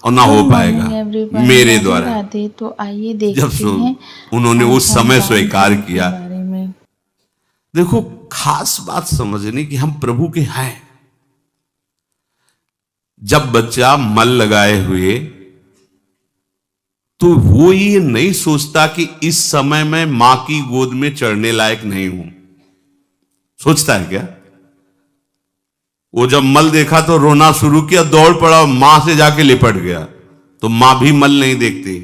और ना हो पाएगा मेरे द्वारा। तो आइए जब देखते हैं उन्होंने उस समय स्वीकार किया। बारे में। देखो, खास बात समझने की, हम प्रभु के हैं। जब बच्चा मल लगाए हुए, तो वो ये नहीं सोचता कि इस समय मैं मां की गोद में चढ़ने लायक नहीं हूं। सोचता है क्या? वो जब मल देखा तो रोना शुरू किया, दौड़ पड़ा, मां से जाके लिपट गया। तो मां भी मल नहीं देखती,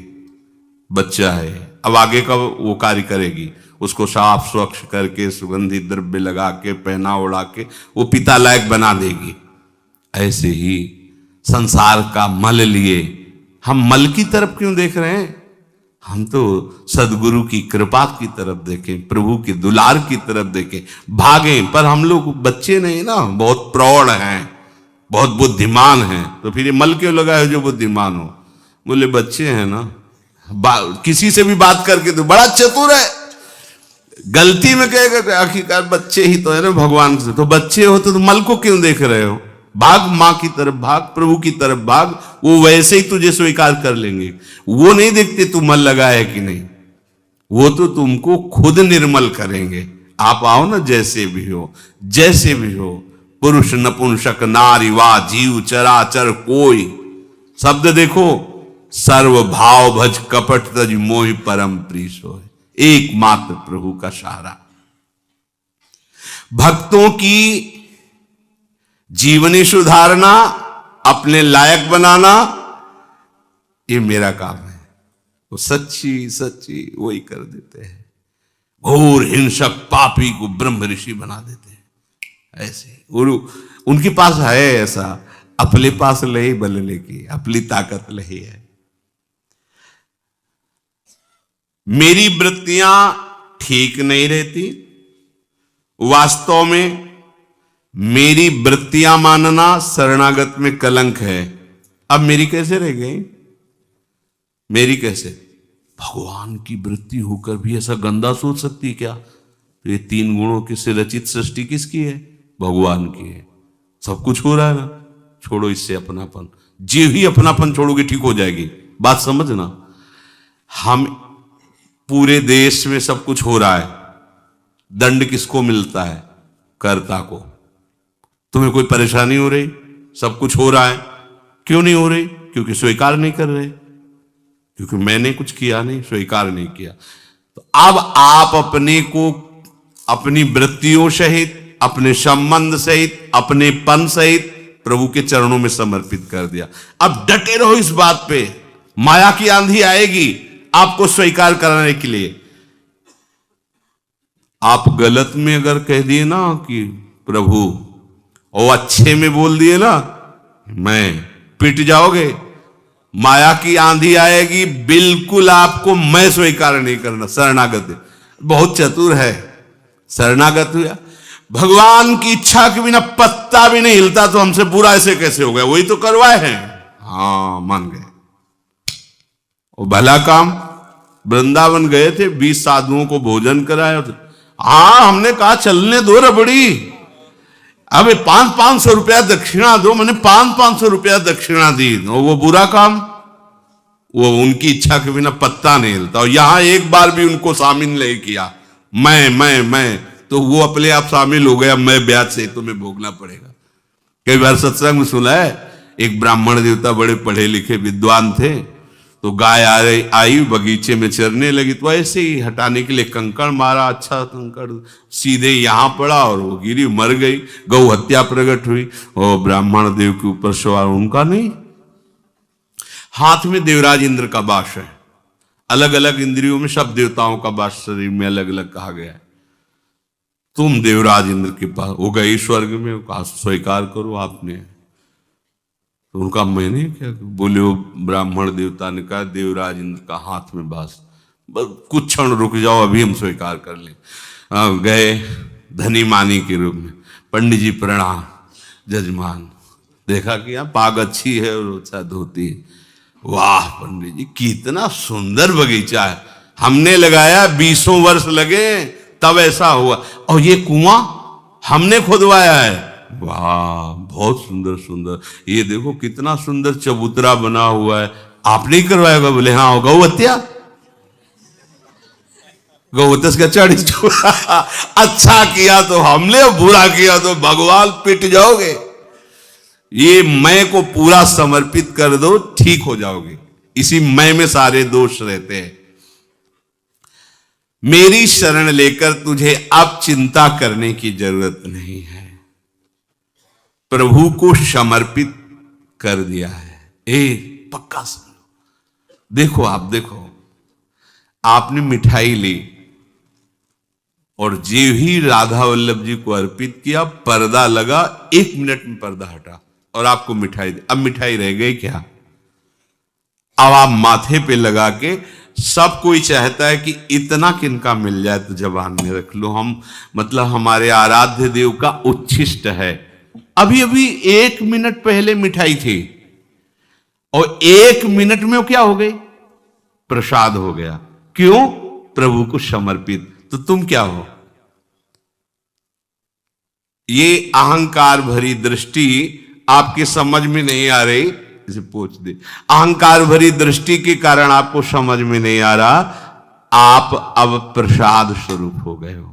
बच्चा है, अब आगे का वो कार्य करेगी। उसको साफ स्वच्छ करके सुगंधित द्रव्य लगा के पहना उड़ा के वो पिता लायक बना देगी। ऐसे ही संसार का मल लिए हम मल की तरफ क्यों देख रहे हैं? हम तो सदगुरु की कृपा की तरफ देखें, प्रभु के दुलार की तरफ देखें, भागें। पर हम लोग बच्चे नहीं ना, बहुत प्रौढ़ हैं, बहुत बुद्धिमान हैं। तो फिर ये मल क्यों लगाए जो बुद्धिमान हो? बोले बच्चे हैं ना, किसी से भी बात करके तो बड़ा चतुर है, गलती में कहेगा आखिरकार बच्चे ही तो है ना भगवान से। तो बच्चे हो तो मल को क्यों देख रहे हो? भाग, मां की तरफ भाग, प्रभु की तरफ भाग, वो वैसे ही तुझे स्वीकार कर लेंगे। वो नहीं देखते तू मल लगा है कि नहीं, वो तो तुमको खुद निर्मल करेंगे। आप आओ ना, जैसे भी हो, जैसे भी हो, पुरुष नपुंसक नारी वा जीव चराचर कोई। शब्द देखो, सर्व भाव भज कपट तज मोहि परम प्रीस होय। एकमात्र प्रभु का सहारा। भक्तों की जीवनी सुधारना, अपने लायक बनाना, ये मेरा काम है। वो सच्ची सच्ची वही कर देते हैं। घोर हिंसक पापी को ब्रह्म ऋषि बना देते हैं। ऐसे उनके पास है ऐसा, अपने पास लही बल लेकी, अपनी ताकत लही है। मेरी वृत्तियां ठीक नहीं रहती। वास्तव में मेरी वृत्तियां मानना शरणागत में कलंक है। अब मेरी कैसे रह गई? मेरी कैसे? भगवान की वृत्ति होकर भी ऐसा गंदा सोच सकती है क्या? तो ये तीन गुणों के से रचित सृष्टि किसकी है? भगवान की है। सब कुछ हो रहा है ना, छोड़ो इससे अपनापन। जो ही अपनापन छोड़ोगे ठीक हो जाएगी। बात समझना, हम पूरे देश में सब कुछ हो रहा है, दंड किसको मिलता है? कर्ता को। तुम्हें कोई परेशानी हो रही? सब कुछ हो रहा है, क्यों नहीं हो रही? क्योंकि स्वीकार नहीं कर रहे, क्योंकि मैंने कुछ किया नहीं, स्वीकार नहीं किया। तो अब आप अपने को अपनी वृत्तियों सहित, अपने संबंध सहित, अपने पन सहित प्रभु के चरणों में समर्पित कर दिया। अब डटे रहो इस बात पे। माया की आंधी आएगी आपको स्वीकार कराने के लिए। आप गलत में अगर कह दिए ना कि प्रभु, और अच्छे में बोल दिए ना, मैं पिट जाओगे। माया की आंधी आएगी, बिल्कुल आपको मैं स्वीकार नहीं करना। शरणागत बहुत चतुर है, शरणागत हुआ। भगवान की इच्छा के बिना पत्ता भी नहीं हिलता, तो हमसे बुरा ऐसे कैसे हो गया? वही तो करवाए हैं। हाँ, मान गए। वो भला काम। वृंदावन गए थे, 20 साधुओं को भोजन कराया। हाँ, हमने कहा चलने दो रबड़ी, अब 500-500 रुपया दक्षिणा दो। मैंने 500-500 रुपया दक्षिणा दी। वो बुरा काम। वो उनकी इच्छा के बिना पत्ता नहीं हिलता। और यहां एक बार भी उनको शामिल नहीं किया। मैं तो वो अपने आप शामिल हो गया। मैं ब्याज से तुम्हें भोगना पड़ेगा। कई बार सत्संग में सुना है, एक ब्राह्मण देवता बड़े पढ़े लिखे विद्वान थे, तो गाय आई बगीचे में चरने लगी, तो ऐसे ही हटाने के लिए कंकड़ मारा। अच्छा कंकड़ सीधे यहां पड़ा और वो गिरी, मर गई। गौ हत्या प्रकट हुई और ब्राह्मण देव के ऊपर सवार उनका नहीं। हाथ में देवराज इंद्र का वास है। अलग अलग इंद्रियों में सब देवताओं का वास शरीर में अलग अलग कहा गया है। तुम देवराज इंद्र के पास वो गई स्वर्ग में, कहा स्वीकार करो आपने। तो उनका मैंने क्या? बोले वो ब्राह्मण देवता ने कहा देवराज इंद्र का हाथ में बास, बस कुछ क्षण रुक जाओ, अभी हम स्वीकार कर लें। गए धनी मानी के रूप में। पंडित जी प्रणाम। जजमान देखा कि यहाँ पाग अच्छी है और अच्छा धोती है। वाह पंडित जी, कितना सुंदर बगीचा है, हमने लगाया, 20 वर्ष लगे तब ऐसा हुआ। और ये कुआं हमने खुदवाया है, वाह, बहुत सुंदर सुंदर, ये देखो कितना सुंदर चबूतरा बना हुआ है, आपने ही करवाएगा? बोले हाँ, गौ हत्या, गौतस का चढ़ अच्छा किया तो हमने, बुरा किया तो भगवान, पिट जाओगे। ये मैं को पूरा समर्पित कर दो, ठीक हो जाओगे। इसी मैं में सारे दोष रहते हैं। मेरी शरण लेकर तुझे अब चिंता करने की जरूरत नहीं है, प्रभु को समर्पित कर दिया है। पक्का समझो। देखो, आप देखो, आपने मिठाई ली और जे ही राधा वल्लभ जी को अर्पित किया, पर्दा लगा, 1 मिनट में पर्दा हटा और आपको मिठाई दी। अब मिठाई रह गई क्या? अब आप माथे पे लगा के, सब कोई चाहता है कि इतना किनका मिल जाए तो जबान में रख लो, हम मतलब हमारे आराध्य देव का उच्छिष्ट है। अभी अभी 1 मिनट पहले मिठाई थी और 1 मिनट में वो क्या हो गई? प्रसाद हो गया। क्यों? प्रभु को समर्पित। तो तुम क्या हो? ये अहंकार भरी दृष्टि आपके समझ में नहीं आ रही, इसे पूछ दे। अहंकार भरी दृष्टि के कारण आपको समझ में नहीं आ रहा, आप अब प्रसाद स्वरूप हो गए हो।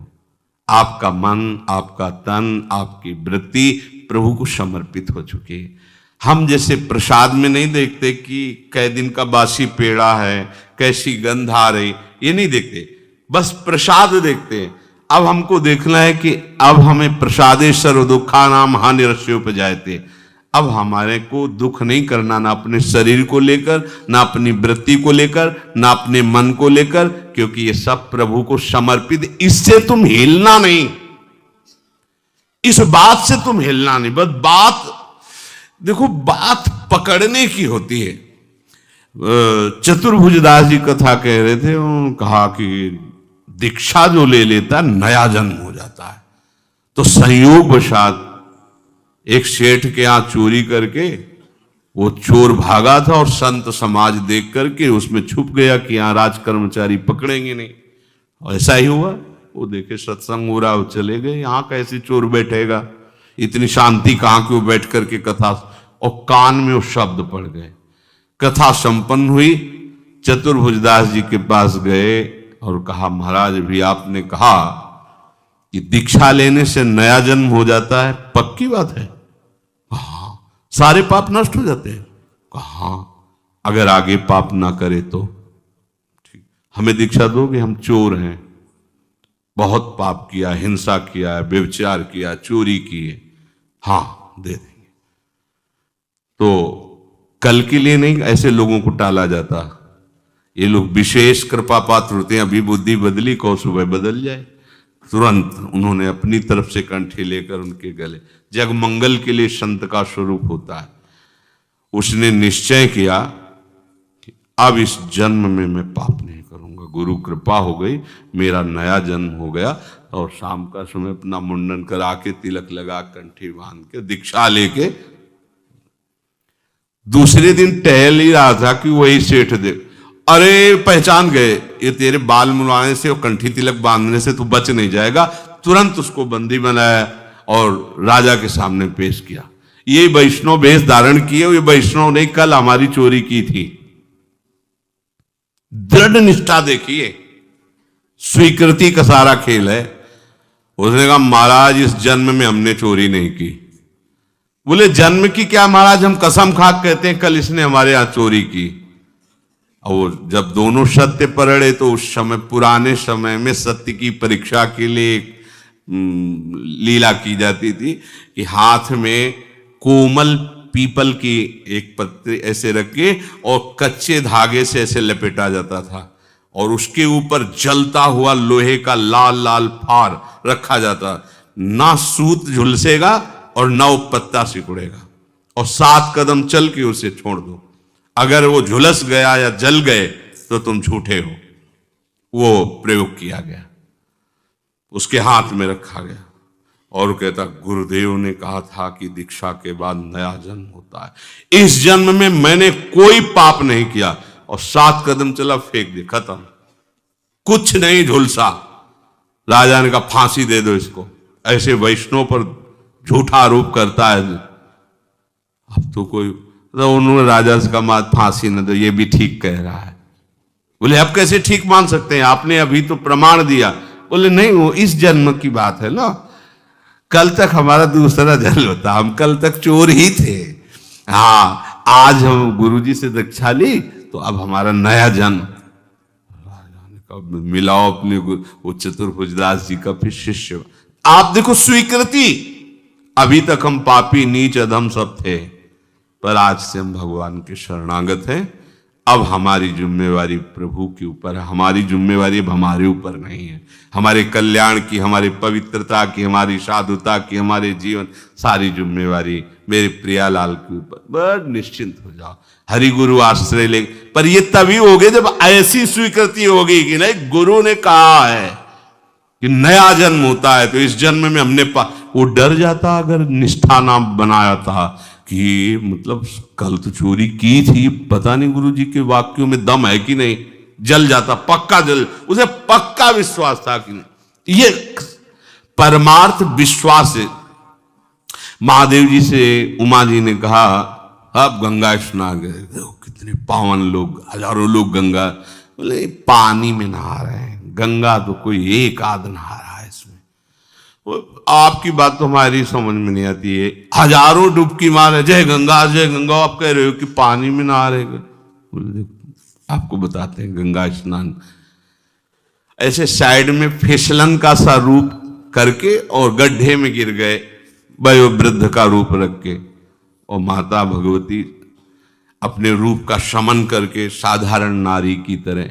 आपका मन, आपका तन, आपकी वृत्ति प्रभु को समर्पित हो चुकी। हम जैसे प्रसाद में नहीं देखते कि कै दिन का बासी पेड़ा है, कैसी गंध आ रही, ये नहीं देखते, बस प्रसाद देखते हैं। अब हमको देखना है कि अब हमें प्रसादे सर्व दुखा नाम हानिरस्य उपजायते। अब हमारे को दुख नहीं करना, ना अपने शरीर को लेकर, ना अपनी वृत्ति को लेकर, ना अपने मन को लेकर, क्योंकि ये सब प्रभु को समर्पित। इससे तुम हिलना नहीं, इस बात से तुम हिलना नहीं। बस बात देखो, बात पकड़ने की होती है। चतुर्भुजदास जी कथा कह रहे थे, उन्होंने कहा कि दीक्षा जो ले लेता नया जन्म हो जाता है। तो संयोग वशात एक सेठ के यहां चोरी करके वो चोर भागा था और संत समाज देख करके उसमें छुप गया कि यहां राज कर्मचारी पकड़ेंगे नहीं। और ऐसा ही हुआ, वो देखे सत्संग हो रहा, वो चले गए। यहां कैसे चोर बैठेगा, इतनी शांति कहां की, वो बैठ करके कथा, और कान में वो शब्द पड़ गए। कथा संपन्न हुई, चतुर्भुजदास जी के पास गए और कहा, महाराज भी आपने कहा कि दीक्षा लेने से नया जन्म हो जाता है, पक्की बात है? हाँ। सारे पाप नष्ट हो जाते हैं? हाँ। अगर आगे पाप ना करे तो ठीक, हमें दीक्षा दोगे? हम चोर हैं, बहुत पाप किया, हिंसा किया, व्यभिचार किया, चोरी की है। हाँ, दे देंगे। तो कल के लिए नहीं ऐसे लोगों को टाला जाता। ये लोग विशेष कृपा पात्र होते हैं। अभी बुद्धि बदली, को सुबह बदल जाए। तुरंत उन्होंने अपनी तरफ से कंठी लेकर उनके गले, जग मंगल के लिए संत का स्वरूप होता है। उसने निश्चय किया कि अब इस जन्म में मैं पाप नहीं करूंगा। गुरु कृपा हो गई, मेरा नया जन्म हो गया। और शाम का समय अपना मुंडन करा के, तिलक लगा, कंठी बांध के, दीक्षा लेके दूसरे दिन टहल ही रहा था कि वही सेठ दे, अरे पहचान गए, ये तेरे बाल मुलाने से और कंठी तिलक बांधने से तू बच नहीं जाएगा। तुरंत उसको बंदी बनाया और राजा के सामने पेश किया। ये वैष्णव वेश धारण किए, ये वैष्णव ने कल हमारी चोरी की थी। दृढ़ निष्ठा देखिए, स्वीकृति का सारा खेल है। उसने कहा, महाराज इस जन्म में हमने चोरी नहीं की। बोले, जन्म की क्या महाराज, हम कसम खा कहते हैं कल इसने हमारे यहां चोरी की। और जब दोनों सत्य परड़े तो उस समय, पुराने समय में सत्य की परीक्षा के लिए लीला की जाती थी कि हाथ में कोमल पीपल की एक पत्ती ऐसे रख के और कच्चे धागे से ऐसे लपेटा जाता था और उसके ऊपर जलता हुआ लोहे का लाल लाल फार रखा जाता। ना सूत झुलसेगा और ना वो पत्ता सिकुड़ेगा, और 7 कदम चल के उसे छोड़ दो। अगर वो झुलस गया या जल गए तो तुम झूठे हो। वो प्रयोग किया गया, उसके हाथ में रखा गया और कहता, गुरुदेव ने कहा था कि दीक्षा के बाद नया जन्म होता है। इस जन्म में मैंने कोई पाप नहीं किया। और 7 कदम चला, फेंक दे, खत्म, कुछ नहीं झुलसा। राजा ने कहा, फांसी दे दो इसको। ऐसे वैष्णव पर झूठा आरोप करता है। अब तो कोई तो उन्होंने राजा से कहा फांसी न दो, ये भी ठीक कह रहा है। बोले आप कैसे ठीक मान सकते हैं, आपने अभी तो प्रमाण दिया। बोले नहीं, वो इस जन्म की बात है ना, कल तक हमारा दूसरा जन्म था, हम कल तक चोर ही थे। हाँ, आज हम गुरुजी से दीक्षा ली तो अब हमारा नया जन्म। मिलाओ अपने वो चतुर्भुजदास जी का फिर शिष्य। आप देखो स्वीकृति, अभी तक हम पापी नीच अधम सब थे, पर आज से हम भगवान के शरणागत हैं। अब हमारी जिम्मेवारी प्रभु के ऊपर है, हमारी जिम्मेवारी अब हमारे ऊपर नहीं है। हमारे कल्याण की, हमारी पवित्रता की, हमारी साधुता की, हमारे जीवन सारी जिम्मेवारी मेरे प्रियालाल के ऊपर। बड़ निश्चिंत हो जाओ, हरि गुरु आश्रय ले। पर ये तभी होगे जब ऐसी स्वीकृति होगी कि नहीं, गुरु ने कहा है कि नया जन्म होता है, तो इस जन्म में हमने वो डर जाता अगर निष्ठा ना बनाया था कि मतलब कल तो चोरी की थी, पता नहीं गुरुजी के वाक्यों में दम है कि नहीं, जल जाता, पक्का जल। उसे पक्का विश्वास था कि नहीं। ये परमार्थ विश्वास है। महादेव जी से उमा जी ने कहा अब गंगा स्नान गए, कितने पावन लोग, हजारों लोग गंगा। बोले पानी में नहा रहे हैं, गंगा तो कोई एक आध नहा रहा है इसमें। आपकी बात तो हमारी समझ में नहीं आती है, हजारों डुबकी मारे जय गंगा जय गंगा, आप कह रहे हो कि पानी में नहा रहे। बोले आपको बताते हैं गंगा स्नान ऐसे साइड में फिसलन का सा रूप करके और गड्ढे में गिर गए, वयोवृद्ध का रूप रख के, और माता भगवती अपने रूप का शमन करके साधारण नारी की तरह।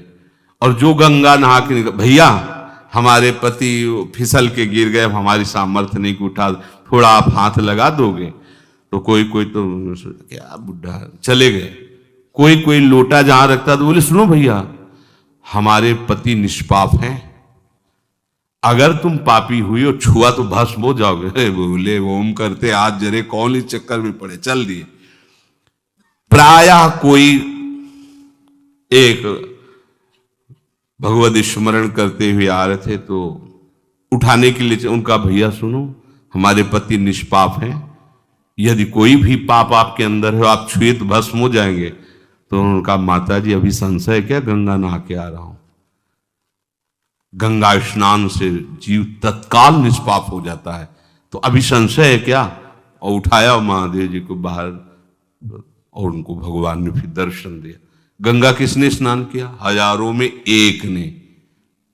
और जो गंगा नहा के निकल, भैया हमारे पति फिसल के गिर गए, हमारी सामर्थ्य नहीं कि उठा, थोड़ा आप हाथ लगा दोगे। तो कोई कोई तो क्या बुढ़ा, चले गए। कोई कोई लोटा जहां रखता तो बोले सुनो भैया हमारे पति निष्पाप हैं, अगर तुम पापी हुई और छुआ तो भस्म हो जाओगे। बोले ओम करते हाथ जरे, कौन इस चक्कर में पड़े, चल दिए। प्रायः कोई एक भगवत स्मरण करते हुए आ रहे थे तो उठाने के लिए उनका, भैया सुनो हमारे पति निष्पाप हैं, यदि कोई भी पाप आपके अंदर है आप छुए तो भस्म हो जाएंगे। तो उनका माता जी अभी संशय क्या, गंगा नहा के आ रहा हूं। गंगा स्नान से जीव तत्काल निष्पाप हो जाता है, तो अभी संशय है क्या। और उठाया महादेव जी को बाहर और उनको भगवान ने फिर दर्शन दिया। गंगा किसने स्नान किया, हजारों में एक ने,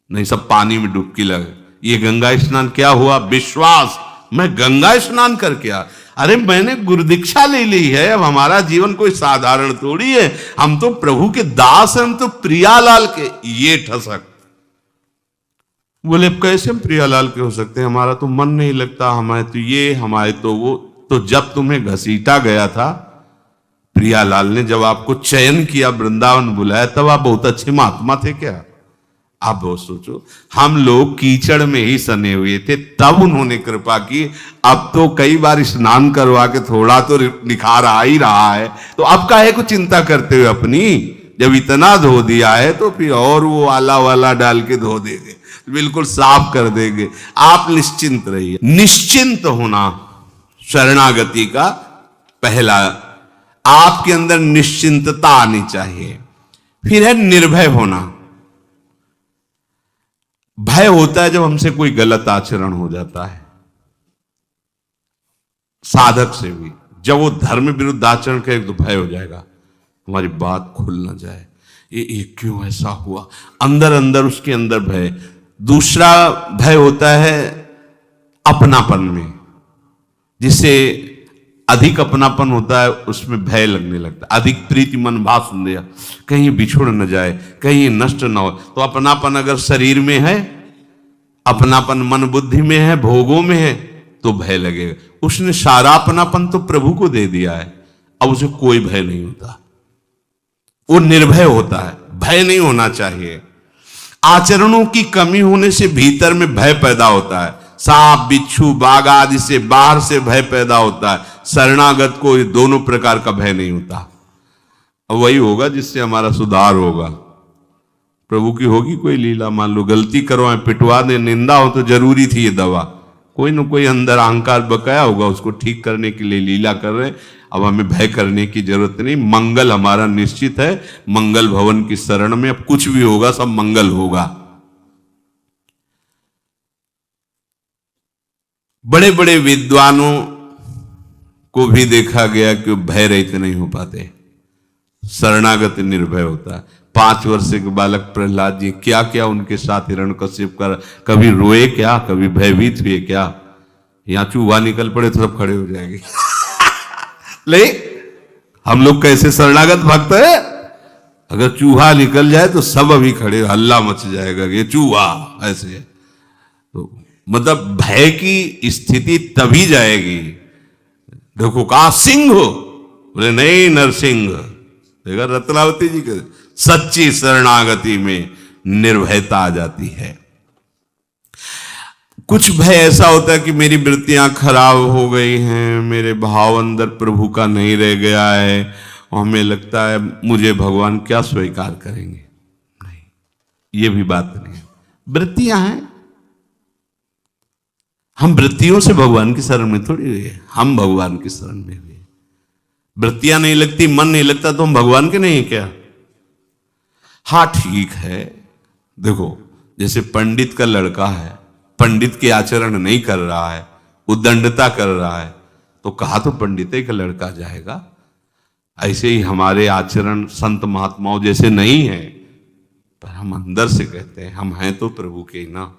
नहीं सब पानी में डुबकी लगे। ये गंगा स्नान क्या हुआ, विश्वास, मैं गंगा स्नान करके आ, अरे मैंने गुरु दीक्षा ले ली है, अब हमारा जीवन कोई साधारण थोड़ी है, हम तो प्रभु के दास हैं, हम तो प्रियालाल के। ये ठसक, बोले कैसे हम प्रियालाल के हो सकते हैं, हमारा तो मन नहीं लगता, हमारे तो ये हमारे तो वो। तो जब तुम्हें घसीटा गया था प्रियालाल ने, जब आपको चयन किया वृंदावन बुलाया, तब आप बहुत अच्छे महात्मा थे क्या। आप बहुत सोचो, हम लोग कीचड़ में ही सने हुए थे, तब उन्होंने कृपा की। अब तो कई बार स्नान करवा के थोड़ा तो निखार आ ही रहा है, तो अब काहे को चिंता करते हुए अपनी, जब इतना धो दिया है तो फिर और वो आला वाला डाल के धो देंगे, बिल्कुल साफ कर देंगे। आप निश्चिंत रहिए। निश्चिंत होना शरणागति का पहला, आपके अंदर निश्चिंतता आनी चाहिए। फिर है निर्भय होना। भय होता है जब हमसे कोई गलत आचरण हो जाता है, साधक से भी जब वो धर्म विरुद्ध आचरण करे तो भय हो जाएगा, हमारी बात खुल ना जाए, ये क्यों ऐसा हुआ, अंदर अंदर उसके अंदर भय। दूसरा भय होता है अपनापन में, जिससे अधिक अपनापन होता है उसमें भय लगने लगता है। अधिक प्रीति मन भाव सुंदया, कहीं बिछुड़ न जाए, कहीं नष्ट न हो। तो अपनापन अगर शरीर में है, अपनापन मन बुद्धि में है, भोगों में है, तो भय लगेगा। उसने सारा अपनापन तो प्रभु को दे दिया है, अब उसे कोई भय नहीं होता, वो निर्भय होता है। भय नहीं होना चाहिए। आचरणों की कमी होने से भीतर में भय पैदा होता है। सांप बिच्छू बाघ आदि से बाहर से भय पैदा होता है, शरणागत को ये दोनों प्रकार का भय नहीं होता। और वही होगा जिससे हमारा सुधार होगा। प्रभु की होगी कोई लीला, मान लो गलती करवाए, पिटवा दे, निंदा हो तो जरूरी थी ये दवा, कोई न कोई अंदर अहंकार बकाया होगा, उसको ठीक करने के लिए लीला कर रहे हैं। अब हमें भय करने की जरूरत नहीं, मंगल हमारा निश्चित है। मंगल भवन की शरण में अब कुछ भी होगा सब मंगल होगा। बड़े बड़े विद्वानों को भी देखा गया कि भय रहित नहीं हो पाते, शरणागत निर्भय होता है। 5 वर्ष के बालक प्रहलाद जी, क्या क्या उनके साथ हिरण्यकश्यप कर, कभी रोए क्या, कभी भयभीत हुए क्या? यहां चूहा निकल पड़े तो सब खड़े हो जाएंगे। ले हम लोग कैसे शरणागत भक्त है, अगर चूहा निकल जाए तो सब अभी खड़े, हल्ला मच जाएगा ये चूहा ऐसे। तो मतलब भय की स्थिति तभी जाएगी। देखो कहा सिंह हो, बोले नहीं नरसिंह। देखा रत्नावती जी के सच्ची शरणागति में निर्भयता आ जाती है। कुछ भय ऐसा होता है कि मेरी वृत्तियां खराब हो गई हैं, मेरे भाव अंदर प्रभु का नहीं रह गया है, और हमें लगता है मुझे भगवान क्या स्वीकार करेंगे। नहीं, ये भी बात नहीं है। वृत्तियां हैं, हम वृत्तियों से भगवान की शरण में थोड़ी हुए, हम भगवान की शरण में हुए। वृत्तियां नहीं लगती, मन नहीं लगता तो हम भगवान के नहीं क्या? हाँ ठीक है, देखो जैसे पंडित का लड़का है, पंडित के आचरण नहीं कर रहा है, उद्दंडता कर रहा है, तो कहा तो पंडित का लड़का जाएगा। ऐसे ही हमारे आचरण संत महात्माओं जैसे नहीं है, पर हम अंदर से कहते हैं हम हैं तो प्रभु के ही ना।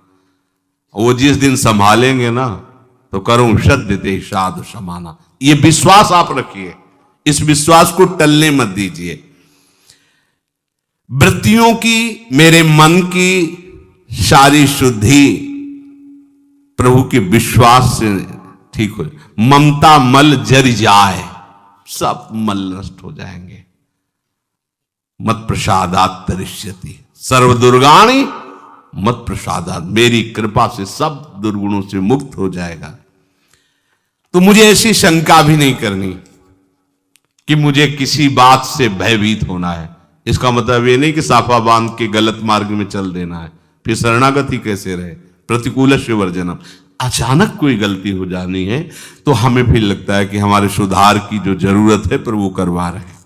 वो जिस दिन संभालेंगे ना तो करूं शद्यते साधु समाना, ये विश्वास आप रखिए, इस विश्वास को टलने मत दीजिए। वृत्तियों की, मेरे मन की सारी शुद्धि प्रभु के विश्वास से ठीक हो, ममता मल जर जाए, सब मल नष्ट हो जाएंगे। मत प्रसादात तरिष्यति सर्व दुर्गाणी मत प्रसादात, मेरी कृपा से सब दुर्गुणों से मुक्त हो जाएगा। तो मुझे ऐसी शंका भी नहीं करनी कि मुझे किसी बात से भयभीत होना है। इसका मतलब ये नहीं कि साफा बांध के गलत मार्ग में चल देना है, फिर शरणागत ही कैसे रहे। प्रतिकूल वर्जनम, अचानक कोई गलती हो जानी है तो हमें फिर लगता है कि हमारे सुधार की जो जरूरत है प्रभु करवा रहे हैं।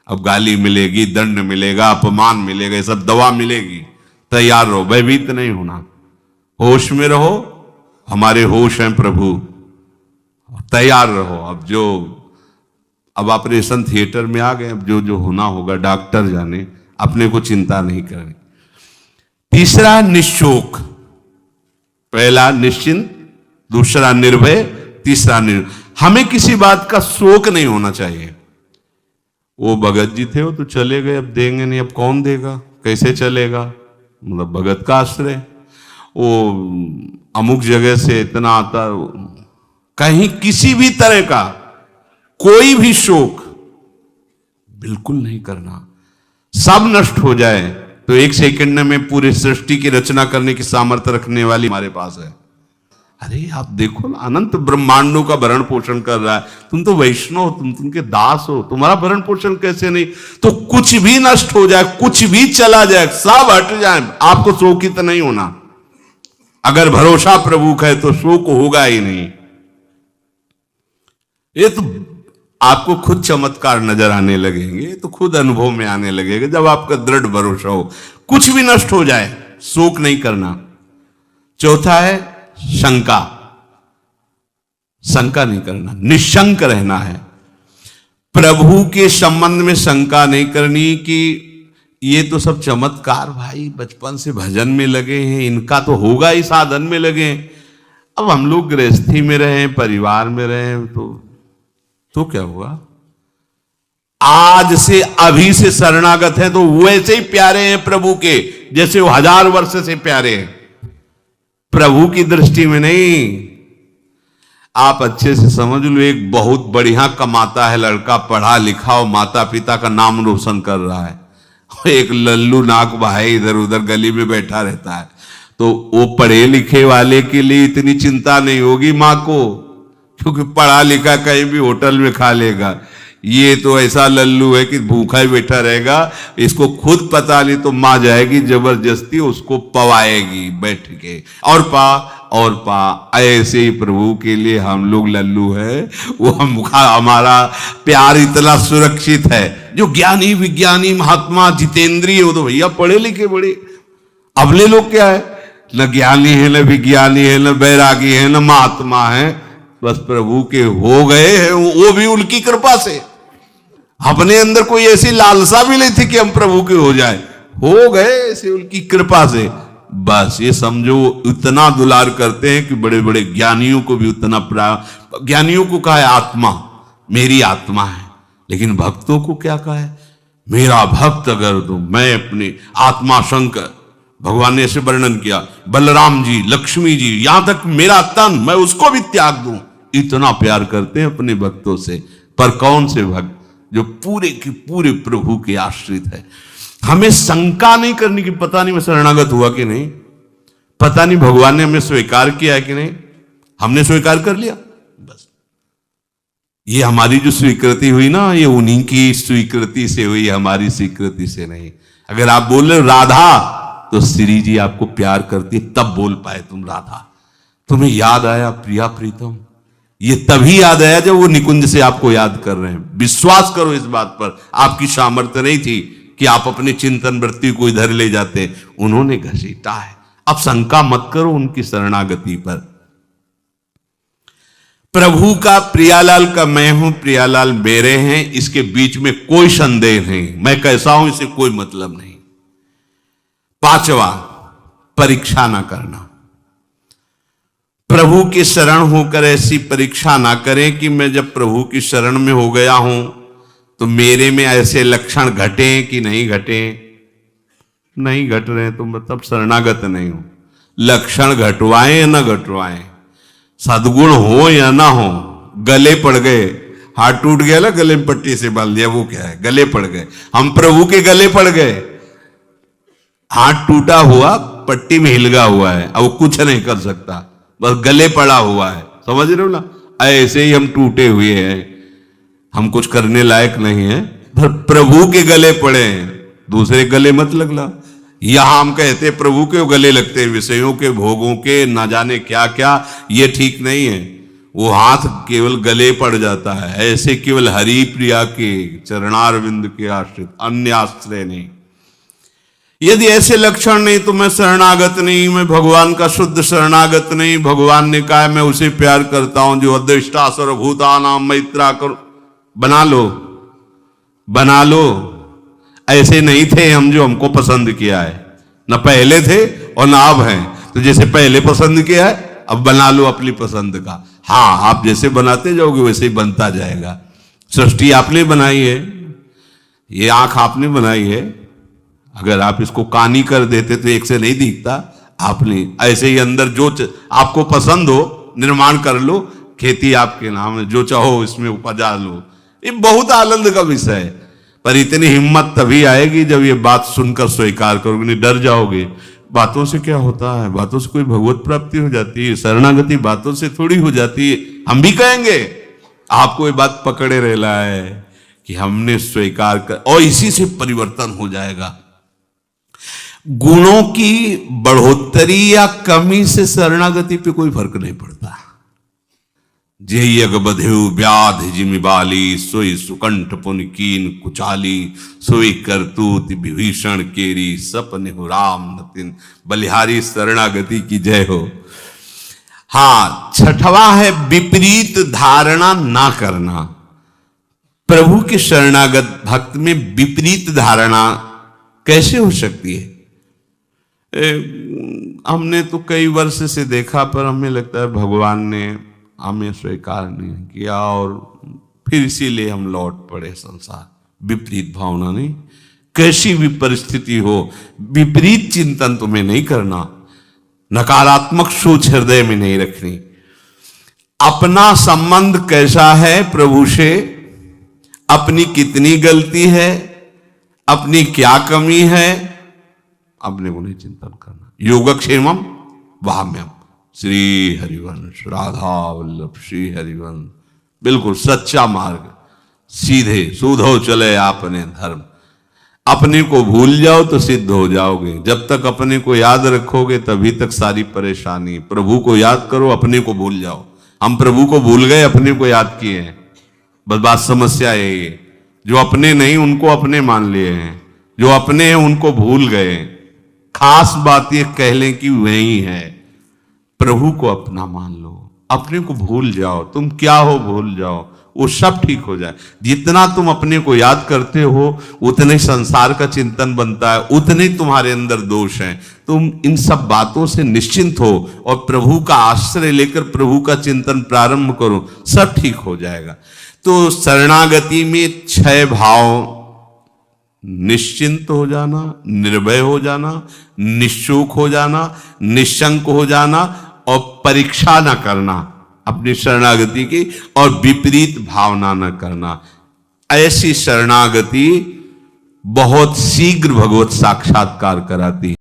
अब गाली मिलेगी, दंड मिलेगा, अपमान मिलेगा, ये सब दवा मिलेगी, तैयार रहो, भयभीत नहीं होना, होश में रहो, हमारे होश हैं प्रभु, तैयार रहो। अब ऑपरेशन थिएटर में आ गए, अब जो जो होना होगा डॉक्टर जाने, अपने को चिंता नहीं करनी। तीसरा निशोक, पहला निश्चिंत, दूसरा निर्भय, तीसरा निर्भय। हमें किसी बात का शोक नहीं होना चाहिए। वो भगत जी थे, वो तो चले गए, अब देंगे नहीं, अब कौन देगा, कैसे चलेगा, मतलब भगत का आश्रय, वो अमुक जगह से इतना आता, कहीं किसी भी तरह का कोई भी शोक बिल्कुल नहीं करना। सब नष्ट हो जाए तो 1 सेकंड में पूरी सृष्टि की रचना करने की सामर्थ्य रखने वाली हमारे पास है। अरे आप देखो ना, अनंत ब्रह्मांडों का भरण पोषण कर रहा है, तुम तो वैष्णव हो, तुम तुमके दास हो, तुम्हारा भरण पोषण कैसे नहीं? तो कुछ भी नष्ट हो जाए, कुछ भी चला जाए, सब हट जाए, आपको शोकित नहीं होना। अगर भरोसा प्रभु का है तो शोक होगा ही नहीं। ये तो आपको खुद चमत्कार नजर आने लगेंगे, तो खुद अनुभव में आने लगेगा जब आपका दृढ़ भरोसा हो। कुछ भी नष्ट हो जाए, शोक नहीं करना। चौथा है शंका, शंका नहीं करना, निशंक रहना है। प्रभु के संबंध में शंका नहीं करनी कि ये तो सब चमत्कार भाई बचपन से भजन में लगे हैं, इनका तो होगा ही, साधन में लगे हैं। अब हम लोग गृहस्थी में रहे, परिवार में रहे, तो क्या हुआ? आज से अभी से शरणागत हैं तो वैसे ही प्यारे हैं प्रभु के जैसे वो 1000 वर्ष से प्यारे हैं। प्रभु की दृष्टि में नहीं। आप अच्छे से समझ लो, एक बहुत बढ़िया कमाता है लड़का, पढ़ा लिखा और माता पिता का नाम रोशन कर रहा है, एक लल्लू नाक भाई इधर उधर गली में बैठा रहता है, तो वो पढ़े लिखे वाले के लिए इतनी चिंता नहीं होगी माँ को, क्योंकि पढ़ा लिखा कहीं भी होटल में खा लेगा। ये तो ऐसा लल्लू है कि भूखा ही बैठा रहेगा, इसको खुद पता नहीं तो माँ जाएगी जबरदस्ती उसको पवाएगी बैठ के, और पा और पा। ऐसे ही प्रभु के लिए हम लोग लल्लू है, वो हमारा प्यार इतना सुरक्षित है। जो ज्ञानी विज्ञानी महात्मा जितेंद्रिय वो तो भैया पढ़े लिखे बड़े, अबले लोग क्या है, न ज्ञानी है न विज्ञानी है न बैरागी है न महात्मा है, बस प्रभु के हो गए हैं, वो भी उनकी कृपा से। अपने अंदर कोई ऐसी लालसा भी नहीं थी कि हम प्रभु के हो जाए, हो गए ऐसे उनकी कृपा से। बस ये समझो इतना दुलार करते हैं कि बड़े बड़े ज्ञानियों को भी उतना ज्ञानियों को कहा है आत्मा, मेरी आत्मा है, लेकिन भक्तों को क्या कहा है, मेरा भक्त अगर तो मैं अपनी आत्मा शंकर, भगवान ने ऐसे वर्णन किया, बलराम जी लक्ष्मी जी यहां तक मेरा तन मैं उसको भी त्याग दूं, इतना प्यार करते हैं अपने भक्तों से। पर कौन से भक्त, जो पूरे के पूरे प्रभु के आश्रित है। हमें शंका नहीं करनी कि पता नहीं मैं शरणागत हुआ कि नहीं, पता नहीं भगवान ने हमें स्वीकार किया है कि नहीं, हमने स्वीकार कर लिया बस। ये हमारी जो स्वीकृति हुई ना, ये उन्हीं की स्वीकृति से हुई, हमारी स्वीकृति से नहीं। अगर आप बोल रहे राधा, तो श्री जी आपको प्यार करती तब बोल पाए तुम राधा। तुम्हें याद आया प्रिया प्रीतम, ये तभी याद आया जब वो निकुंज से आपको याद कर रहे हैं। विश्वास करो इस बात पर, आपकी सामर्थ्य नहीं थी कि आप अपने चिंतन वृत्ति को इधर ले जाते, उन्होंने घसीटा है। अब शंका मत करो उनकी शरणागति पर। प्रभु का प्रियालाल का मैं हूं, प्रियालाल मेरे हैं, इसके बीच में कोई संदेह नहीं। मैं कैसा हूं इसे कोई मतलब नहीं। पांचवा, परीक्षा ना करना। प्रभु की शरण होकर ऐसी परीक्षा ना करें कि मैं जब प्रभु की शरण में हो गया हूं तो मेरे में ऐसे लक्षण घटे कि नहीं घटे। नहीं घट रहे तो मतलब शरणागत नहीं हो। लक्षण घटवाएं या ना घटवाएं, सद्गुण हो या ना हो, गले पड़ गए, हाथ टूट गया ना, गले में पट्टी से बांध दिया, वो क्या है, गले पड़ गए। हम प्रभु के गले पड़ गए, हाथ टूटा हुआ पट्टी में हिलगा हुआ है, अब कुछ नहीं कर सकता, बस गले पड़ा हुआ है। समझ रहे हो ना, ऐसे ही हम टूटे हुए हैं, हम कुछ करने लायक नहीं है, पर प्रभु के गले पड़े हैं, दूसरे गले मत लगना। यहां हम कहते प्रभु के गले लगते हैं, विषयों के भोगों के ना जाने क्या क्या, ये ठीक नहीं है। वो हाथ केवल गले पड़ जाता है, ऐसे केवल हरि प्रिया के चरणारविंद के आश्रित, अन्य आश्रय नहीं। यदि ऐसे लक्षण नहीं तो मैं शरणागत नहीं, मैं भगवान का शुद्ध शरणागत नहीं। भगवान ने कहा मैं उसे प्यार करता हूं जो अदृष्टा सर्वभूतानां मैत्रा कर। बना लो, बना लो। ऐसे नहीं थे हम जो हमको पसंद किया है, न पहले थे और न अब हैं। तो जैसे पहले पसंद किया है अब बना लो अपनी पसंद का। हाँ, आप जैसे बनाते जाओगे वैसे ही बनता जाएगा। सृष्टि आपने बनाई है, ये आंख आपने बनाई है, अगर आप इसको कानी कर देते तो एक से नहीं दिखता। आपने ऐसे ही अंदर जो आपको पसंद हो निर्माण कर लो, खेती आपके नाम है, जो चाहो इसमें उपजा लो। ये बहुत आनंद का विषय है, पर इतनी हिम्मत तभी आएगी जब ये बात सुनकर स्वीकार करोगे, नहीं डर जाओगे। बातों से क्या होता है, बातों से कोई भगवत प्राप्ति हो जाती है, शरणागति बातों से थोड़ी हो जाती है। हम भी कहेंगे, आपको ये बात पकड़े रहना है कि हमने स्वीकार कर, और इसी से परिवर्तन हो जाएगा। गुणों की बढ़ोतरी या कमी से शरणागति पे कोई फर्क नहीं पड़ता। जे यग बधेउ व्याध जिमि बाली, सोई सुकंठ पुन कीन कुचाली, सोई करतूत विभीषण केरी, सपने हो राम नतिन। बलिहारी शरणागति की जय हो। हाँ, छठवा है विपरीत धारणा ना करना। प्रभु के शरणागत भक्त में विपरीत धारणा कैसे हो सकती है? हमने तो कई वर्ष से देखा, पर हमें लगता है भगवान ने हमें स्वीकार नहीं किया और फिर इसीलिए हम लौट पड़े संसार। विपरीत भावना नहीं, कैसी भी परिस्थिति हो विपरीत चिंतन तुम्हें नहीं करना, नकारात्मक सोच हृदय में नहीं रखनी। अपना संबंध कैसा है प्रभु से, अपनी कितनी गलती है, अपनी क्या कमी है, अपने को नहीं चिंतन करना। योगक्षेमम वाम्यम, श्री हरिवंश, राधा वल्लभ श्री हरिवंश, बिल्कुल सच्चा मार्ग, सीधे सूधो चले आपने धर्म। अपने को भूल जाओ तो सिद्ध हो जाओगे। जब तक अपने को याद रखोगे तभी तक सारी परेशानी। प्रभु को याद करो, अपने को भूल जाओ। हम प्रभु को भूल गए, अपने को याद किए हैं, बस बात समस्या है ये। जो अपने नहीं उनको अपने मान लिए हैं, जो अपने हैं उनको भूल गए। खास बात ये कह लें कि वही है, प्रभु को अपना मान लो, अपने को भूल जाओ। तुम क्या हो भूल जाओ, वो सब ठीक हो जाए। जितना तुम अपने को याद करते हो उतने संसार का चिंतन बनता है, उतने तुम्हारे अंदर दोष हैं। तुम इन सब बातों से निश्चिंत हो और प्रभु का आश्रय लेकर प्रभु का चिंतन प्रारंभ करो, सब ठीक हो जाएगा। तो शरणागति में 6 भाव: निश्चिंत हो जाना, निर्भय हो जाना, निश्चूक हो जाना, निशंक हो जाना और परीक्षा न करना अपनी शरणागति की, और विपरीत भावना न करना। ऐसी शरणागति बहुत शीघ्र भगवत साक्षात्कार कराती है।